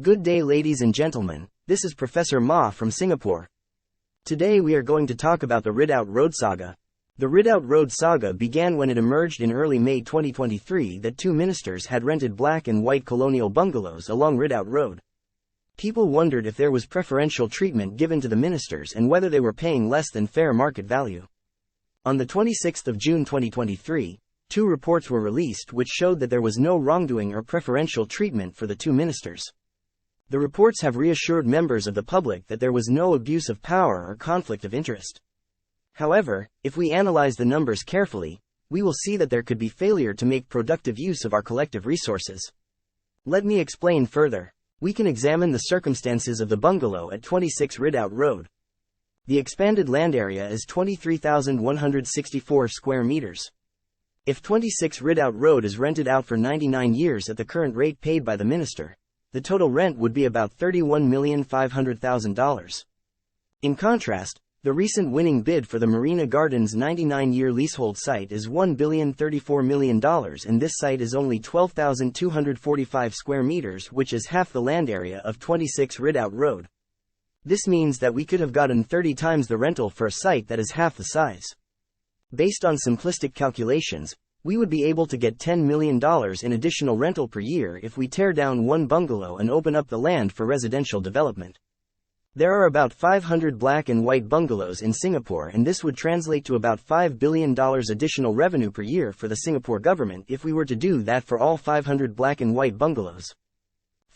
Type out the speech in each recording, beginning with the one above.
Good day, ladies and gentlemen. This is Professor Ma from Singapore. Today we are going to talk about the Ridout Road Saga. The Ridout Road Saga began when it emerged in early May 2023 that two ministers had rented black and white colonial bungalows along Ridout Road. People wondered if there was preferential treatment given to the ministers and whether they were paying less than fair market value. On the 26th of June 2023, two reports were released which showed that there was no wrongdoing or preferential treatment for the two ministers. The reports have reassured members of the public that there was no abuse of power or conflict of interest. However, if we analyze the numbers carefully, we will see that there could be failure to make productive use of our collective resources. Let me explain further. We can examine the circumstances of the bungalow at 26 Ridout Road. The expanded land area is 23,164 square meters. If 26 Ridout Road is rented out for 99 years at the current rate paid by the minister, the total rent would be about $31,500,000. In contrast, the recent winning bid for the Marina Gardens 99-year leasehold site is $1,034 million, and this site is only 12,245 square meters, which is half the land area of 26 Ridout Road. This means that we could have gotten 30 times the rental for a site that is half the size. Based on simplistic calculations, we would be able to get $10 million in additional rental per year if we tear down one bungalow and open up the land for residential development. There are about 500 black and white bungalows in Singapore, and this would translate to about $5 billion additional revenue per year for the Singapore government if we were to do that for all 500 black and white bungalows.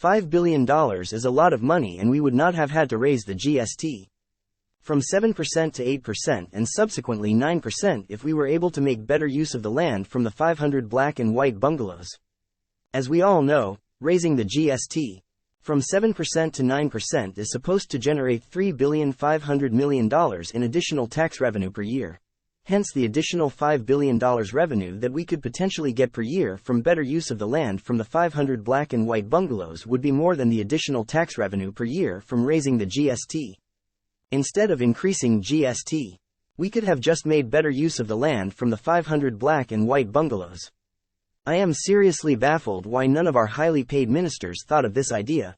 $5 billion is a lot of money, and we would not have had to raise the GST from 7% to 8% and subsequently 9% if we were able to make better use of the land from the 500 black and white bungalows. As we all know, raising the GST from 7% to 9% is supposed to generate $3,500 million in additional tax revenue per year. Hence the additional $5 billion revenue that we could potentially get per year from better use of the land from the 500 black and white bungalows would be more than the additional tax revenue per year from raising the GST. Instead of increasing GST, we could have just made better use of the land from the 500 black and white bungalows. I am seriously baffled why none of our highly paid ministers thought of this idea.